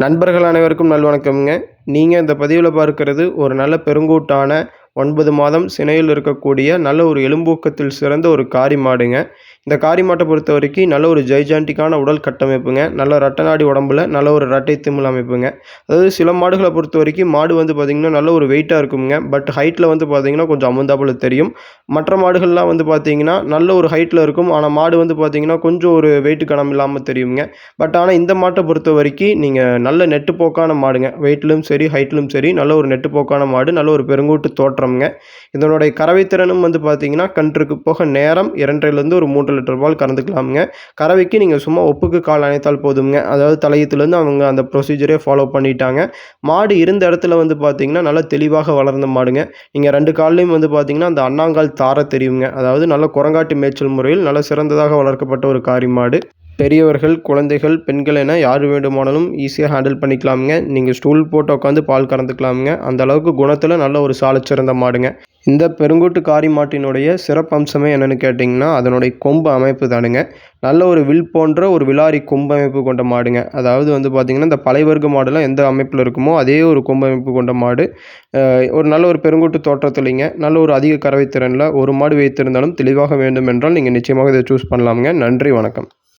நண்பர்கள் அனைவருக்கும் நல்வணக்கம்ங்க. நீங்கள் இந்த பதிவில் பார்க்கிறது ஒரு நல்ல பெருங்கூட்டான 9 மாதம் சினையில் இருக்கக்கூடிய நல்ல ஒரு எலும்பூக்கத்தில் சிறந்த ஒரு காரி மாடுங்க. இந்த காரி மாட்டை பொறுத்த வரைக்கும் நல்ல ஒரு ஜைஜாண்டிக்கான உடல் கட்டமைப்புங்க. நல்ல ரெட்டை நாடி உடம்புல நல்ல ஒரு ரெட்டை திமில் அமைப்புங்க. அதாவது சில மாடுகளை பொறுத்த வரைக்கும் மாடு வந்து பார்த்திங்கன்னா நல்ல ஒரு வெயிட்டாக இருக்குங்க. பட் ஹைட்டில் வந்து பார்த்திங்கன்னா கொஞ்சம் அமுந்தாப்புல தெரியும். மற்ற மாடுகள்லாம் வந்து பார்த்திங்கன்னா நல்ல ஒரு ஹைட்டில் இருக்கும். ஆனால் மாடு வந்து பார்த்திங்கன்னா கொஞ்சம் ஒரு வெயிட்டு கனம் இல்லாமல் தெரியுங்க. பட் ஆனால் இந்த மாட்டை பொறுத்த வரைக்கும் நீங்கள் நல்ல நெட்டுப்போக்கான மாடுங்க. வெயிட்லும் சரி ஹைட்லும் சரி நல்ல ஒரு நெட்டுப்போக்கான மாடு. நல்ல ஒரு பெருங்கூட்டு தோற்றம்ங்க. இதனுடைய கறவைத்திறனும் வந்து பார்த்தீங்கன்னா கன்றுக்கு போக நேரம் 2.5லேருந்து ஒரு 3 லிட்டர் பால் கறந்துக்கலாமுங்க. கறவைக்கு நீங்கள் சும்மா ஒப்புக்கு கால் அணைத்தால் போதுங்க. அதாவது தலையத்துலேருந்து அவங்க அந்த ப்ரொசீஜரே ஃபாலோ பண்ணிட்டாங்க. மாடு இருந்த இடத்துல வந்து பார்த்தீங்கன்னா நல்லா தெளிவாக வளர்ந்த மாடுங்க. நீங்கள் 2 கால்லையும் வந்து பார்த்தீங்கன்னா அந்த அண்ணாங்கால் தார தெரியுங்க. அதாவது நல்ல குரங்காட்டி மேய்ச்சல் முறையில் நல்ல சிறந்ததாக வளர்க்கப்பட்ட ஒரு காரி மாடு. பெரியவர்கள், குழந்தைகள், பெண்கள் என யார் வேண்டுமானாலும் ஈஸியாக ஹேண்டில் பண்ணிக்கலாமுங்க. நீங்கள் ஸ்டூல் போட்டு உட்காந்து பால் கறந்துக்கலாமுங்க. அந்த அளவுக்கு குணத்தில் நல்ல ஒரு சாலச்சிறந்த மாடுங்க. இந்த பெருங்கூட்டு காரி மாட்டினுடைய சிறப்பம்சமே என்னென்னு கேட்டிங்கன்னா அதனுடைய கொம்பு அமைப்பு தானுங்க. நல்ல ஒரு வில் போன்ற ஒரு விலாரி கொம்பு அமைப்பு கொண்ட மாடுங்க. அதாவது வந்து பார்த்திங்கன்னா இந்த பழைய வர்க்க மாடுலாம் எந்த அமைப்பில் இருக்குமோ அதே ஒரு கொம்பு அமைப்பு கொண்ட மாடு. ஒரு நல்ல ஒரு பெருங்கூட்டு தோற்றத்துலைங்க நல்ல ஒரு அதிக கறவை திறனில் ஒரு மாடு வைத்திருந்தாலும் தெளிவாக வேண்டும் என்றால் நீங்கள் நிச்சயமாக இதை சூஸ் பண்ணலாமுங்க. நன்றி, வணக்கம்.